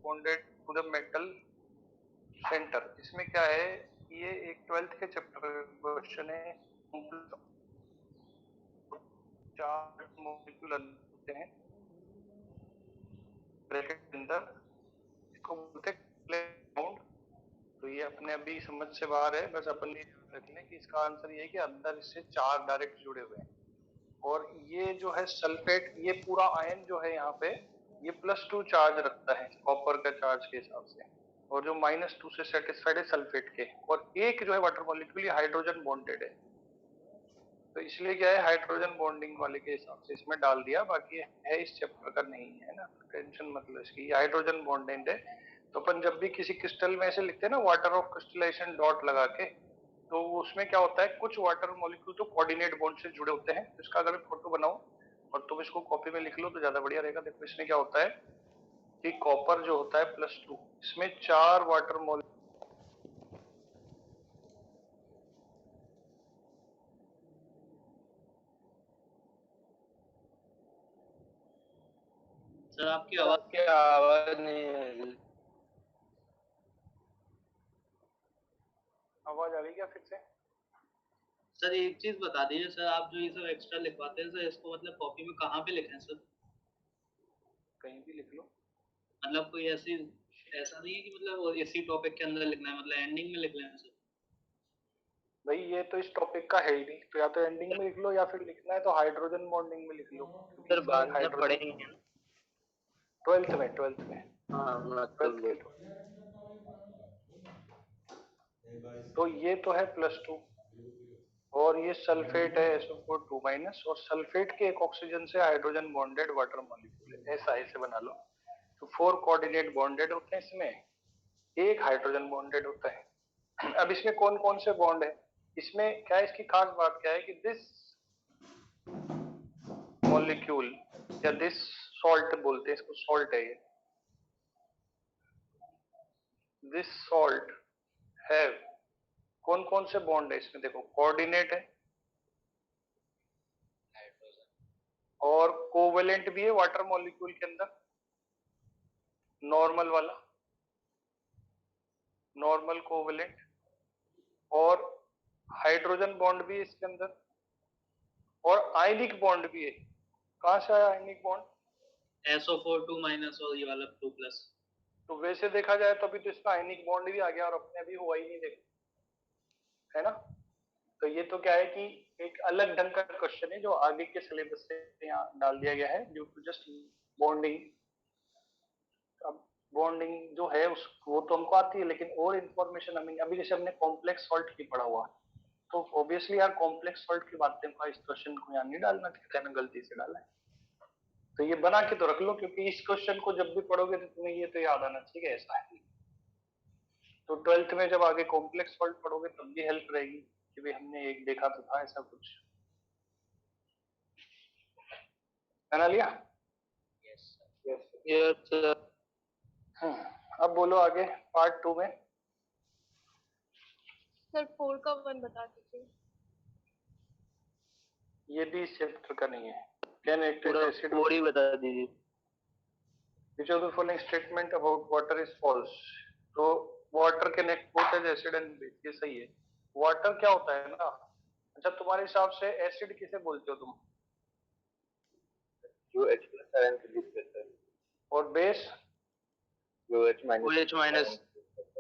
Bonded to the metal centre. इसमें क्या है, ये एक 12th के चैप्टर क्वेश्चन है। 4 मॉलिक्यूल होते हैं ब्रैकेट के अंदर, इसको बोलते हैं कंपाउंड। तो ये अपने अभी समझ से बाहर है, बस अपन ये याद रख लें कि इसका आंसर ये है कि अंदर इससे 4 डायरेक्ट जुड़े हुए हैं। और ये जो है सल्फेट, ये पूरा आयन जो है यहाँ पे ये +2 चार्ज रखता है कॉपर का चार्ज के हिसाब से, और जो -2 से सेटिस्फाइड है सल्फेट के। और एक जो है वाटर मॉलिक्यूल ये हाइड्रोजन बॉन्डेड है, तो इसलिए क्या है हाइड्रोजन बॉन्डिंग वाले के हिसाब से इसमें डाल दिया, बाकी है इस चैप्टर का नहीं है ना, टेंशन मतलब इसकी। हाइड्रोजन बॉन्डेड है, तो अपन जब भी किसी क्रिस्टल में ऐसे लिखते हैं ना वाटर ऑफ क्रिस्टलाइजेशन डॉट लगा के, तो उसमें क्या होता है कुछ वाटर मॉलिक्यूल तो कोऑर्डिनेट बॉन्ड से जुड़े होते हैं। इसका अगर फोटो बनाओ और तुम इसको कॉपी में लिख लो तो ज्यादा बढ़िया रहेगा। देखो इसमें क्या होता है कि कॉपर जो होता है +2, इसमें 4 वाटर मॉलिक्यूल। सर आपकी आवाज नहीं है। आवाज आ रही क्या फिर से? सर एक चीज बता दीजिए सर, आप जो ये सब एक्स्ट्रा लिखवाते हैं सर, इसको मतलब कॉपी में कहाँ पे लिखें सर? कहीं भी लिख लो। मतलब कोई ऐसा नहीं है कि मतलब इसी टॉपिक के अंदर लिखना है, मतलब एंडिंग में लिख लें सर? भाई ये तो इस टॉपिक का है ही नहीं, तो या तो एंडिंग में लिख लो या फिर लिखना है तो हाइड्रोजन बॉन्डिंग में लिख लो। सर बाद में पढ़ेंगे 12th में। हाँ मतलब तो ये तो है +2, और ये सल्फेट है SO4 2-, और सल्फेट के एक ऑक्सीजन से हाइड्रोजन बॉन्डेड वाटर मॉलिक्यूल है, ऐसा ऐसे बना लो। तो 4 कोऑर्डिनेट बॉन्डेड होते हैं इसमें, एक हाइड्रोजन बॉन्डेड होता है। अब इसमें कौन कौन से बॉन्ड है, इसमें क्या है, इसकी खास बात क्या है कि दिस मॉलिक्यूल या दिस सॉल्ट बोलते हैं इसको, सॉल्ट है ये, दिस सॉल्ट हैव कौन कौन से बॉन्ड है इसमें, देखो कोऑर्डिनेट है और कोवेलेंट भी है वाटर मॉलिक्यूल के अंदर, नॉर्मल वाला, नॉर्मल कोवेलेंट, और हाइड्रोजन बॉन्ड भी है इसके अंदर, और आयनिक बॉन्ड भी है। कहां से आया आयनिक बॉन्ड? SO4 2- और ये वाला 2+। तो वैसे देखा जाए तो अभी तो इसका आयनिक बॉन्ड भी आ गया और अपने अभी हुआ ही नहीं, देखो है ना। तो ये तो क्या है कि एक अलग ढंग का क्वेश्चन है जो आगे के सिलेबस से यहाँ डाल दिया गया है ड्यू टू जस्ट बॉन्डिंग। अब बॉन्डिंग जो है उस वो तो हमको आती है, लेकिन और इन्फॉर्मेशन हमें अभी जैसे हमने कॉम्प्लेक्स सॉल्ट की पढ़ा हुआ, तो ऑब्वियसली यार कॉम्प्लेक्स सॉल्ट की बातें का इस क्वेश्चन को यहाँ नहीं डालना था, मैंने गलती से डाला है। तो ये बना के तो रख लो, क्योंकि इस क्वेश्चन को जब भी पढ़ोगे तो तुम्हें ये तो याद आना चाहिए ऐसा है। तो 12th में जब आगे कॉम्प्लेक्स सॉल्ट पढ़ोगे तब भी हेल्प रहेगी कि भाई हमने एक देखा तो था ऐसा कुछ। बना लिया? Yes sir. अब बोलो आगे पार्ट 2 में। सर 4 का 1 बता दीजिए। ये भी इस चैप्टर का नहीं है। कैन एक्टिव एसिड पूरी बता दीजिए। Which of the following statement about water is false? तो water can act both as acid and base, ये सही है। वाटर क्या होता है ना, अच्छा तुम्हारे हिसाब से एसिड किसे बोलते हो तुम? जो H+ आयन रिलीज करता है। और बेस? जो H-।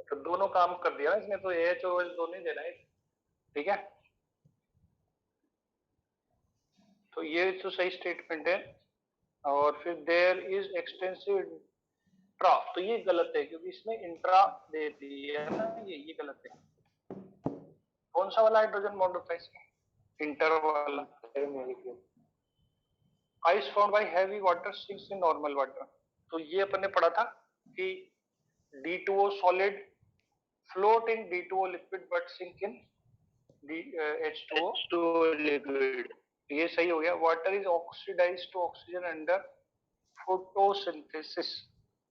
तो दोनों काम कर दिया इसने, तो एच और OH दोनों ही देना है, ठीक है। तो ये तो सही स्टेटमेंट है। और फिर देयर इज एक्सटेंसिव इंट्रा, तो ये गलत है क्योंकि इसमें इंट्रा दे दिया है ना, ये गलत है। कौन सा वाला हाइड्रोजन बॉन्ड होता है इसमें? इंटर वाला। Ice found by heavy water sinks in normal water, तो ये अपन ने पढ़ा था कि D2O solid float in D2O liquid but sink in H2O liquid. ये सही हो गया। Water is oxidised to oxygen under photosynthesis,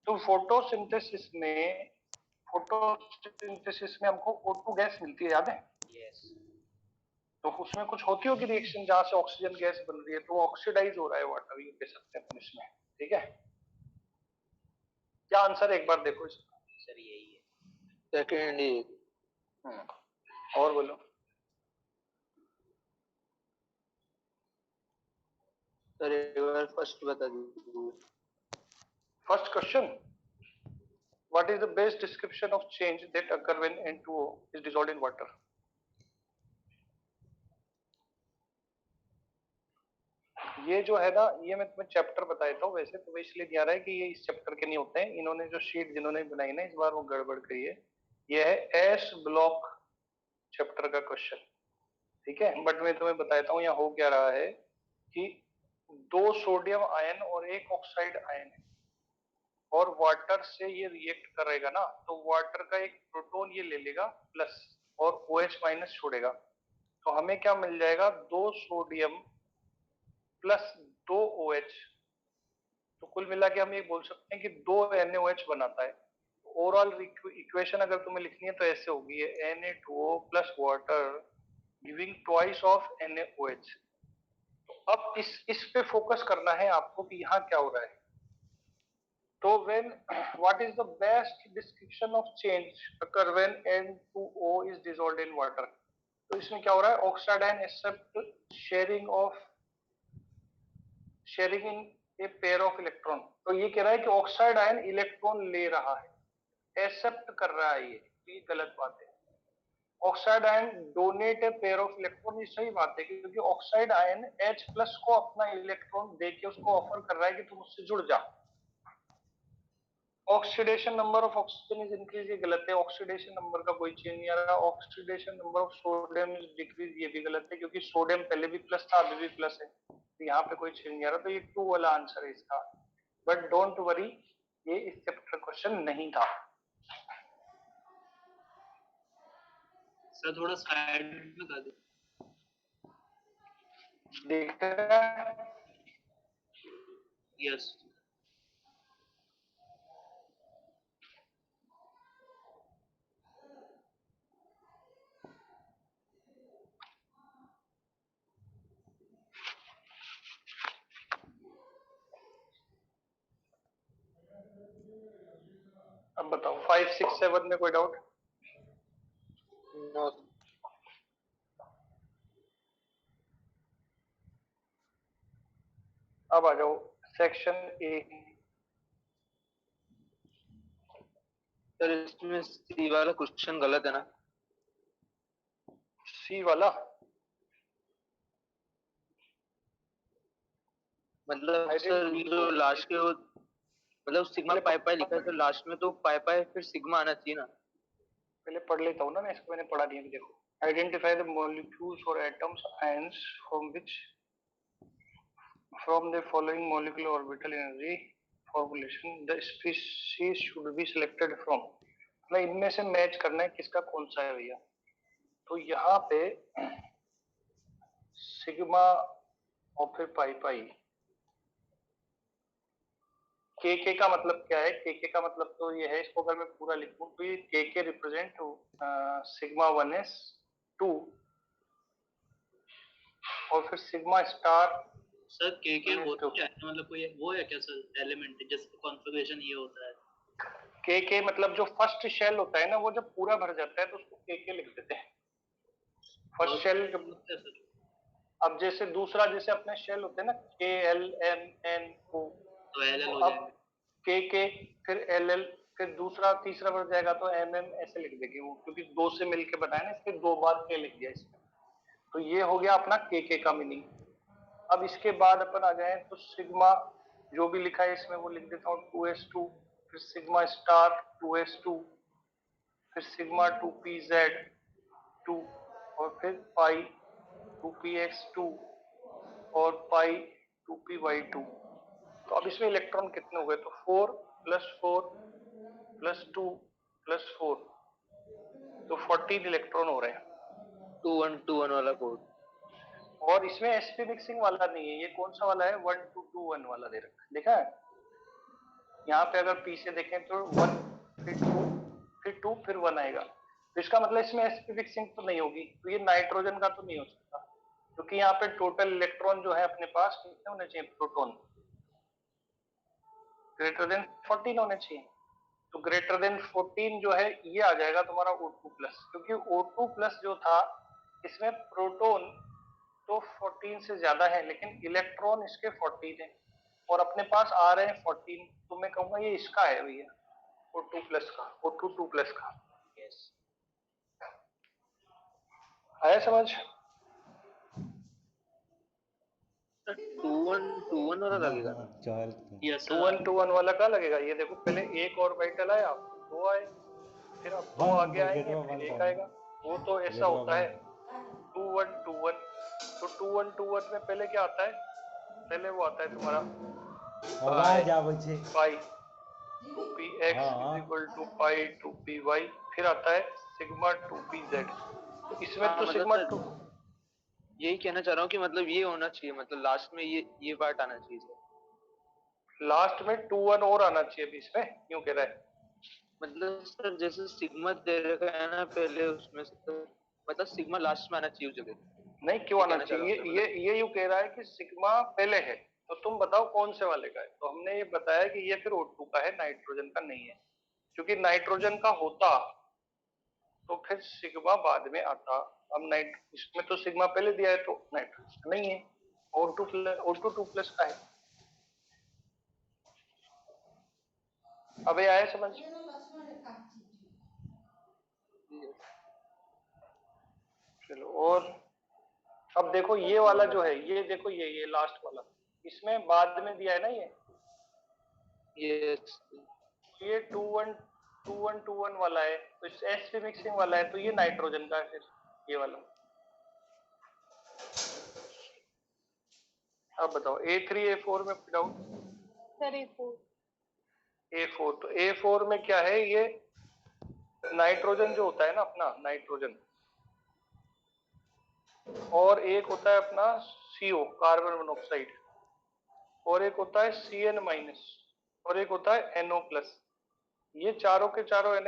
तो फोटोसिंथेसिस में हमको O2 गैस मिलती है, याद है? यस। तो उसमें कुछ होती होगी रिएक्शन जहां से ऑक्सीजन गैस बन रही है, तो ऑक्सीडाइज हो रहा है वाटर, ये कह सकते हैं अपन इसमें, ठीक है। क्या आंसर एक बार देखो इसका। सर यही है। सेकंड ही। और बोलो। सर एक बार फर्स्ट बता दीजिए। First question, what is the best description of change that occur when N2O is dissolved in water? ये जो है ना, ये मैं तुम्हें चैप्टर बता देता हूँ। वैसे तो इसलिए नहीं आ रहा है कि ये इस चैप्टर के नहीं होते हैं। इन्होंने जो शीट जिन्होंने बनाई ना इस बार वो गड़बड़ करी है। ये है एस ब्लॉक चैप्टर का क्वेश्चन, ठीक है। बट मैं तुम्हें बता देता हूँ यहाँ हो क्या रहा है कि 2 सोडियम आयन और 1 ऑक्साइड आयन है और वाटर से ये रिएक्ट करेगा ना, तो वाटर का एक प्रोटॉन ये ले लेगा प्लस और OH माइनस छोड़ेगा। तो हमें क्या मिल जाएगा, 2 सोडियम प्लस 2 OH। तो कुल मिला के हम ये बोल सकते हैं कि 2 NaOH बनाता है। ओवरऑल इक्वेशन अगर तुम्हें लिखनी है तो ऐसे होगी, Na2O plus water giving twice of NaOH। तो अब इस पे फोकस करना है आपको कि यहाँ क्या हो रहा है। तो when what is the best description of change occur when N2O is dissolved in water? तो इसमें क्या हो रहा है, oxide ion accept sharing in a pair of electron. तो ये कह रहा है कि ऑक्साइड आयन इलेक्ट्रॉन ले रहा है, एक्सेप्ट कर रहा है। ये गलत बात है। Oxide ion donate A pair of electron, ये सही बात है क्योंकि ऑक्साइड आयन H प्लस को अपना इलेक्ट्रॉन देके उसको ऑफर कर रहा है कि तुम उससे जुड़ जा। Oxidation number of oxygen is increase, ये गलत है। ऑक्सीडेशन नंबर का कोई चेंज नहीं आ रहा। Oxidation number of sodium is decrease, ये भी गलत है क्योंकि सोडियम पहले भी प्लस था अभी भी प्लस है। तो यहाँ पे कोई चेंज नहीं आ रहा। तो ये 2 वाला आंसर है इसका। बट डोंट वरी, ये इस चैप्टर क्वेश्चन नहीं था। सर थोड़ा साइड में कर दो। देख रहा है? यस। अब बताओ 5, 6, 7 में कोई डाउट? नो। अब आ जाओ सेक्शन ए। सर इसमें सी वाला क्वेश्चन गलत है ना? सी वाला मतलब सर जो लास्ट के वो मतलब सिग्मा पाई पाई लिखा है तो लास्ट में तो पाई पाई फिर सिग्मा आना चाहिए ना। पहले पढ़ लेता हूँ ना मैं इसको, मैंने पढ़ा दिया। देखो, आइडेंटिफाई द मॉलिक्यूल्स और atoms ions from the following molecular orbital energy formulation the species should be selected from। मतलब इनमें से मैच करना है किसका कौन सा है भैया। तो यहाँ पे सिग्मा और फिर पाई पाई। के का मतलब क्या है, के का मतलब तो ये है, इसको अगर मैं पूरा लिखूं तो ये के रिप्रेजेंट सिग्मा 1s2 और फिर सिग्मा स्टार। सर के होता क्या है, मतलब कोई वो है क्या सर एलिमेंट जिसका कॉन्फ़िगरेशन ये होता है? के मतलब जो फर्स्ट शेल होता है ना, वो जब पूरा भर जाता है तो उसको के लिख देते हैं। फर्स्ट शेल जब, अब जैसे दूसरा जैसे अपने शेल होते हैं ना KLMNO, तो LL हो अब के फिर LL फिर दूसरा तीसरा बढ़ जाएगा तो MM ऐसे लिख देंगे वो, क्योंकि 2 से मिलके बनाया ना, इसलिए 2 बार के लिख दिया इसमें। तो ये हो गया अपना के का मीनिंग। अब इसके बाद अपन आ जाए तो सिग्मा जो भी लिखा है इसमें वो लिख देता हूँ 2s2, फिर सिग्मा स्टार 2s2, फिर सिग्मा 2pz2 और फिर पाई 2px2 और पाई 2py2। तो अब इसमें इलेक्ट्रॉन कितने हो गए, तो 4 + 4 + 2 + 4, तो 14 इलेक्ट्रॉन हो रहे हैं। 2121 वाला कोड। और इसमें sp मिक्सिंग वाला नहीं है, ये कौन सा वाला है, 1 2 2 1 वाला दे रखा है, देखा है। यहाँ पे अगर पी से देखें तो 1 फिर 2 फिर 2 फिर 1 आएगा। तो इसका मतलब इसमें sp मिक्सिंग तो नहीं होगी, तो ये नाइट्रोजन का तो नहीं हो सकता, क्योंकि यहाँ पे टोटल इलेक्ट्रॉन जो है अपने पास कितने होने चाहिए, प्रोटॉन ग्रेटर देन 14 होने चाहिए। तो ग्रेटर देन 14 जो है ये आ जाएगा तुम्हारा O2 प्लस, क्योंकि O2 प्लस जो था इसमें प्रोटॉन तो 14 से ज्यादा है लेकिन इलेक्ट्रॉन इसके 14 है और अपने पास आ रहे हैं 14, तो मैं कहूंगा ये इसका है भैया, O2 प्लस का, O2 प्लस का। यस आया समझ? 2-1 वाला लगेगा ना? यस 2-1 वाला क्या लगेगा? ये देखो पहले एक और ऑर्बिटल आया, दो आए, फिर अब दो आगे आएंगे, फिर एक आएगा। वो तो ऐसा होता है 2-1 तो 2-1 में पहले क्या आता है? पहले वो आता है तुम्हारा पाई 2px = पाई 2py, फिर आता है सिग्मा 2pz। तो इसमें तो सिग्मा 2 यही कहना चाह रहा हूँ कि मतलब ये होना चाहिए, मतलब लास्ट में ये पार्ट आना चाहिए। लास्ट में 2-1 और आना चाहिए अभी इसमें, क्यों कह रहा है? मतलब सर जैसे सिग्मा दे रखा है ना पहले उसमें से, मतलब सिग्मा लास्ट में आना चाहिए उस जगह। नहीं क्यों आना चाहिए? ये यूं कह रहा है कि सिग्मा पहले है, तो तुम बताओ कौन से वाले का है? तो हमने ये बताया कि ये फिर O2 का है, नाइट्रोजन का नहीं है, क्योंकि नाइट्रोजन का होता तो फिर सिग्मा बाद में आता। अब इसमें तो सिग्मा पहले दिया है तो नाइट्रोजन नहीं है, O2 प्लस का है। अबे आया समझ? चलो और अब देखो ये वाला जो है, ये देखो ये लास्ट वाला, इसमें बाद में दिया है ना ये 2-1 वाला है, तो sp मिक्सिंग वाला है, तो ये नाइट्रोजन का है फिर ये वाला। अब बताओ A3 A4 में डाउट? Sir A4। A4 तो A4 में क्या है? ये नाइट्रोजन जो होता है ना अपना नाइट्रोजन, और एक होता है अपना CO कार्बन मोनोऑक्साइड, और एक होता है Cn-, और एक होता है NO+। ये चारों के चारों है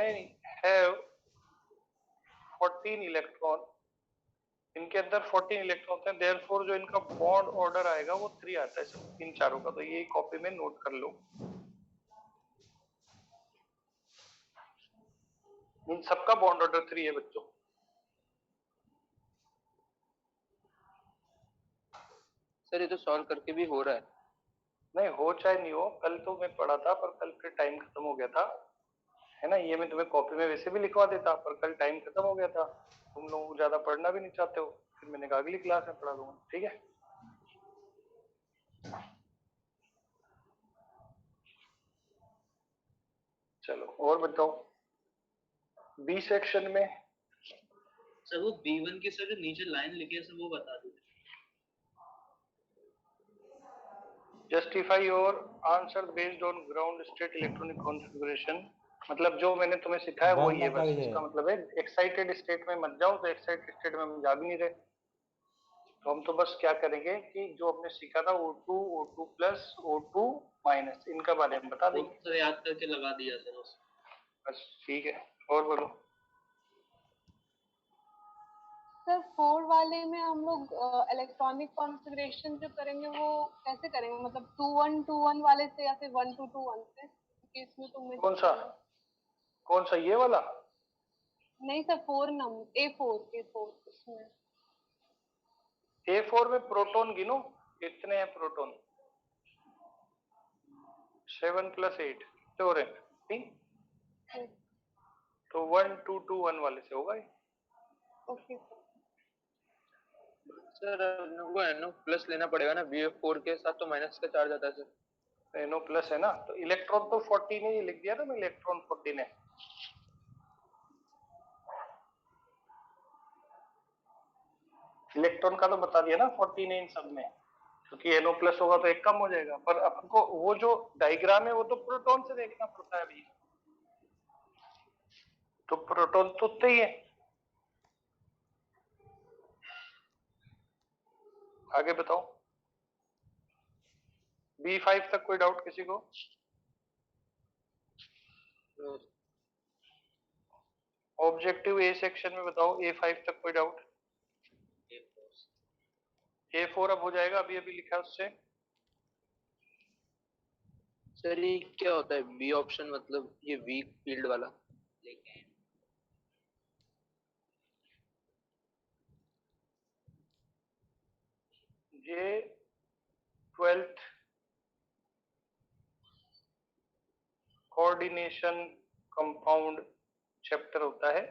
14 इलेक्ट्रॉन, इनके अंदर 14 इलेक्ट्रॉन होते हैं, देयरफॉर जो इनका बॉन्ड ऑर्डर आएगा वो 3 आता है सब इन चारों का। तो ये कॉपी में नोट कर लो, इन सबका बॉन्ड ऑर्डर 3 है बच्चों। सर ये तो सॉल्व करके भी हो रहा है। नहीं हो चाहे नहीं हो, कल तो मैं पढ़ा था पर कल फिर टाइम खत्म हो गया था, है ना। ये मैं तुम्हें कॉपी में वैसे भी लिखवा देता पर कल टाइम खत्म हो गया था, तुम लोग ज्यादा पढ़ना भी नहीं चाहते हो, फिर मैंने कहा अगली क्लास में पढ़ा दूंगा, ठीक है। चलो और बताओ बी सेक्शन में। सर वो B1 की सर जो नीचे लाइन लिखी है सर वो बता दीजिए। Justify your answer based on ground state electronic configuration, मतलब जो मैंने तुम्हें सिखाया वो ये बस, इसका मतलब है एक्साइटेड स्टेट में मत जाओ, तो एक्साइटेड स्टेट में हम जा भी नहीं रहे, तो हम तो बस क्या करेंगे कि जो हमने सीखा था O2 O2 plus O2 minus इनका बारे में बता देंगे। सर याद करके लगा दिया सर बस ठीक है, और बोलो। सर 4 वाले में हम लोग इलेक्ट्रॉनिक कॉन्फ़िगरेशन जो करेंगे वो कैसे करेंगे, मतलब 2-1 वाले से या फिर 1-2-1 से? क्योंकि इसमें तो मैं कौन सा ये वाला? नहीं सर, 4 नंबर A4 इसमें। A4 में प्रोटॉन गिनो कितने हैं प्रोटॉन? 7 + 8 कितने हो रहे हैं? 3। तो 1-2-2-1 वाले से होगा ये। ओके सर वो NO+ लेना पड़ेगा ना, BF4 के साथ तो माइनस का चार्ज आता है सर। NO+ है ना, तो इलेक्ट्रॉन तो 14 है, ये लिख दिया ना मैं, इलेक्ट्रॉन 14 है। इलेक्ट्रॉन का तो बता दिया ना 14 है इन सब में, क्योंकि NO+ होगा तो एक कम हो जाएगा, पर अपन को वो जो डायग्राम है वो तो प्रोटॉन से देखना पड़ता है अभी, तो प्रोटॉन तो उतने ही है। आगे बताओ B5 तक कोई डाउट किसी को? ऑब्जेक्टिव ए सेक्शन में बताओ A5 तक कोई डाउट? A4 अब हो जाएगा, अभी अभी लिखा है उससे। सर ये क्या होता है बी ऑप्शन, मतलब ये वीक फील्ड वाला? ये 12th कोऑर्डिनेशन कंपाउंड चैप्टर होता है,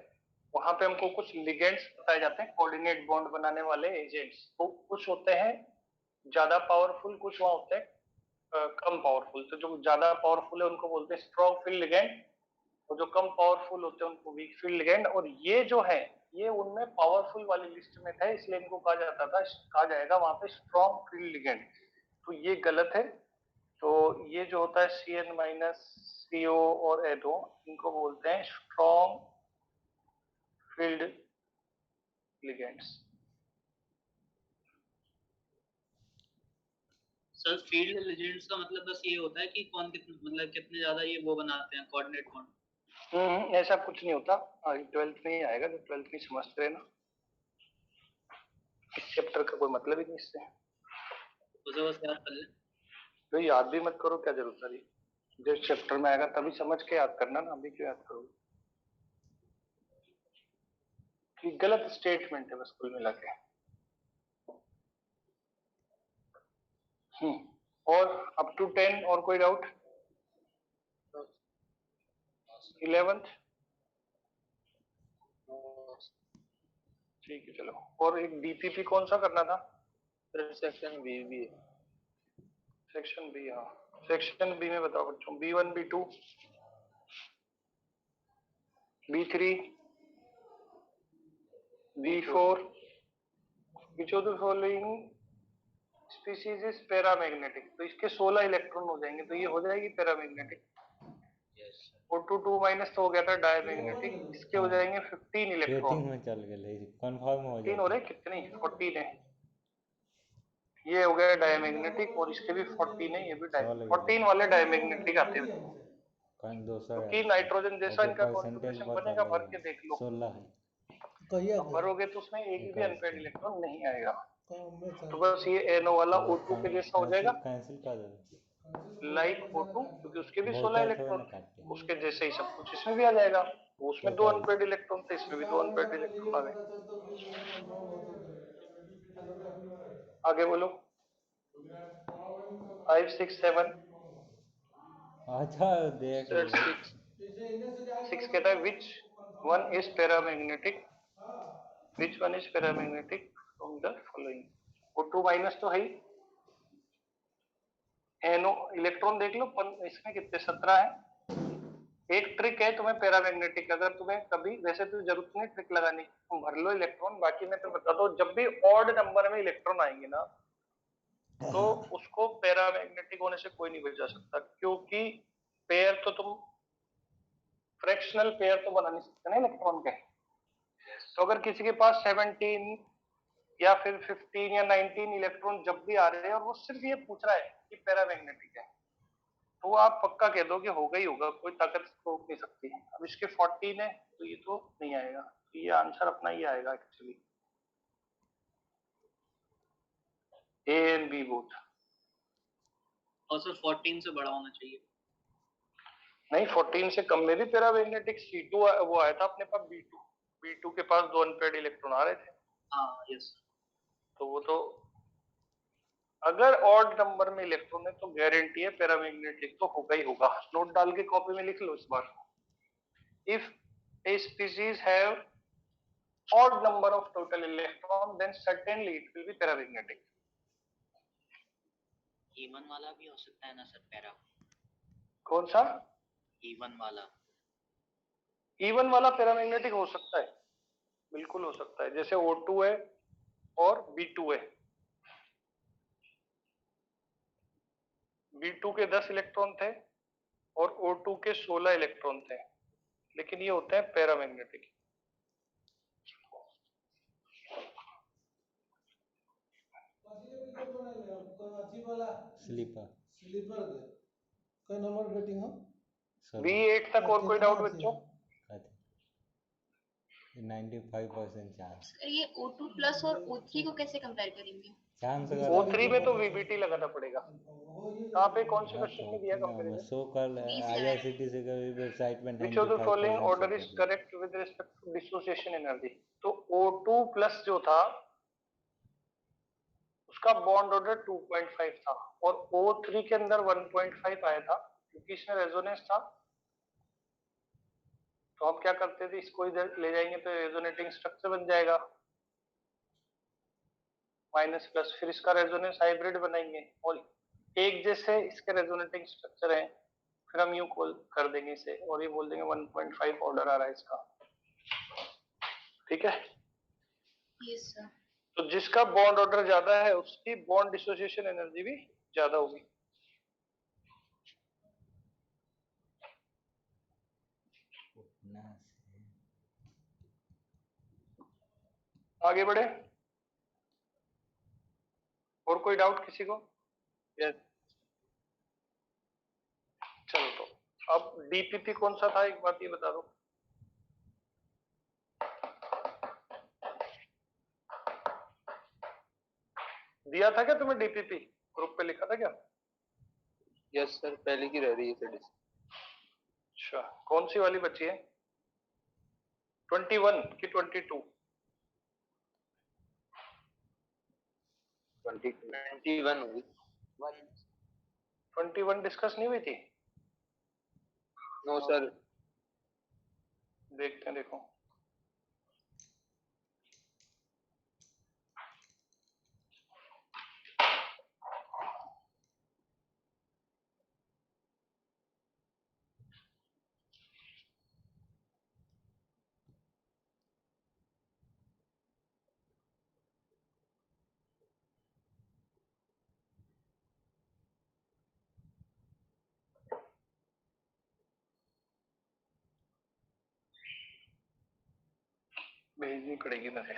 वहां पे हमको कुछ लिगेंड्स बताए जाते हैं, कोऑर्डिनेट बॉन्ड बनाने वाले एजेंट्स। तो कुछ होते हैं ज्यादा पावरफुल, कुछ वहां होते हैं कम पावरफुल। तो जो ज्यादा पावरफुल है उनको बोलते हैं स्ट्रॉन्ग फील्ड लिगेंड, और जो कम पावरफुल होते हैं उनको वीक फील्ड लिगेंड। और ये जो है ये उनमें पावरफुल वाली लिस्ट में था, इसलिए इनको कहा जाएगा वहां पे स्ट्रॉन्ग फील्ड लिगेंड। तो ये गलत है। तो ये जो होता है CN माइनस CO और NO, इनको बोलते हैं strong field ligands. Sir field ligands का मतलब बस ये होता है कि कौन कितने मतलब कितने ज्यादा ये वो बनाते हैं कोऑर्डिनेट बॉन्ड। ऐसा कुछ नहीं होता, 12th में ही आएगा, जो 12th में समझते हैं ना, इस चैप्टर का कोई मतलब ही नहीं इससे। उसे बस याद कर ले। तो याद भी मत करो, क्या जरूरत है? जिस चैप्टर में आएगा तभी समझ के याद करना ना, अभी क्यों याद करोगे? कि गलत स्टेटमेंट है बस कुल मिला के। और अप टू 10 और कोई डाउट? 11th ठीक है चलो। और एक DPP कौन सा करना था? सेक्शन बी भी है। सेक्शन बी, हाँ सेक्शन बी में बताओ बच्चों। B1 B2 B3 B4 which of the following species is paramagnetic? तो इसके 16 इलेक्ट्रॉन हो जाएंगे, तो ये हो जाएगी पैरामैग्नेटिक। O2 माइनस तो हो गया था डायमैग्नेटिक, इसके हो जाएंगे 15 इलेक्ट्रॉन। रेटिंग में चल गए कंफर्म हो 15 हो रहे, कितने? 14 है। ये हो गया डायमैग्नेटिक, और इसके भी 14 है, ये भी 14 वाले डायमैग्नेटिक आते हैं। क्योंकि नाइट्रोजन जैसा इनका कॉन्फ़िगरेशन बनेगा, भर के देख लो। 16 है। अब भरोगे तो उसमें एक भी अनपेड इलेक्ट्रॉन नहीं आएगा। तो बस ये NO वाला O2 के जैसा हो जाएगा, कैंसिल कर दो लाइक O2, क्योंकि उसके भी 16 बहुत थोड़ा इलेक्ट्रॉन ना थे, काटे उसके जैसे ही सब कुछ इसमें भी आ जाएगा। तो उसमें 2 अनपेड इलेक्ट्रॉन थे, इसमें भी 2 अनपेड इलेक्ट्रॉन आ गए। आगे बोलो। 5 6 7 अच्छा देख सर लो 6 कहता है which one is paramagnetic, which one is paramagnetic from the following. O2 minus तो है ही। NO इलेक्ट्रॉन देख लो, इसमें कितने? 17 है। एक ट्रिक है तुम्हें पैरामैग्नेटिक, अगर तुम्हें कभी, वैसे तो जरूरत नहीं ट्रिक लगाने की, तुम भर लो इलेक्ट्रॉन। बाकी मैं तो बता दो, जब भी ऑड नंबर में इलेक्ट्रॉन आएंगे ना, तो उसको पैरामैग्नेटिक होने से कोई नहीं बचा सकता, क्योंकि पेयर तो तुम फ्रैक्शनल पेयर तो बना नहीं सकते ना इलेक्ट्रॉन के। तो अगर किसी के पास 17 या फिर 15 या 19 इलेक्ट्रॉन जब भी आ रहे हैं, और वो सिर्फ ये पूछ रहा है कि पैरामैग्नेटिक है, तो आप पक्का कह दो कि होगा ही होगा, कोई ताकत इसको रोक नहीं सकती। अब इसके 14 है, तो ये तो नहीं आएगा। तो ये आंसर अपना ही आएगा actually, A and B both. और सर 14 से बड़ा होना चाहिए। नहीं, 14 से कम में भी पैरामैग्नेटिक C2 वो आया था अपने पास, B2 के पास 2 अनपेड इलेक्ट्रॉन आ रहे थे। हाँ यस। तो वो तो अगर ऑड नंबर में इलेक्ट्रॉन है तो गारंटी है पैरामैग्नेटिक तो होगा ही होगा। नोट डाल के कॉपी में लिख लो इस बार। If a species have odd number of total electron, then certainly it will be paramagnetic. E1 वाला भी हो सकता है ना सर पैरा? कौन सा? E1 वाला। E1 वाला पैरामैग्नेटिक हो सकता है, बिल्कुल हो सकता है। जैसे O2 है और B2 है, B2 के 10 इलेक्ट्रॉन थे और O2 के 16 इलेक्ट्रॉन थे, लेकिन ये होते हैं पैरामैग्नेटिक। स्लीपर स्लीपर के कई नंबर बैटिंग हो B8 तक और कोई डाउट बच्चों? 95% चांस। ये O2 प्लस और O3 को कैसे कंपेयर करेंगे? चांस O3 में तो VBT लगाना पड़ेगा। कहाँ पे कौन से क्वेश्चन में दिया कंपैरिजन? शो कर IRCTC की वेबसाइट पे Which of the following order is 95% correct with respect to dissociation energy? तो O2 प्लस जो था उसका बॉन्ड ऑर्डर 2.5 था और O3 के अंदर 1.5 आया था क्योंकि इसमें रेजोनेंस था। तो हम क्या करते थे, इसको इधर ले जाएंगे तो रेजोनेटिंग स्ट्रक्चर बन जाएगा माइनस प्लस, फिर इसका रेजोनेंस हाइब्रिड बनाएंगे और एक जैसे इसके रेजोनेटिंग स्ट्रक्चर है, फिर हम यूं कॉल कर देंगे इसे और ये बोल देंगे 1.5 ऑर्डर आ रहा है इसका। ठीक है, यस सर। तो जिसका बॉन्ड ऑर्डर ज्यादा है उसकी बॉन्ड डिसोसिएशन एनर्जी भी ज्यादा होगी। आगे बढ़े, और कोई डाउट किसी को? यस चलो तो अब डीपीपी कौन सा था, एक बात ये बता दो। दिया था क्या तुम्हें डीपीपी, ग्रुप पे लिखा था क्या? यस सर, पहले की रह रही है सर। अच्छा, कौन सी वाली बची है? 21 की 22? 21 होगी। 21 डिस्कस नहीं हुई थी? No sir. देखते हैं, देखो भेजनी पड़ेगी मुझे।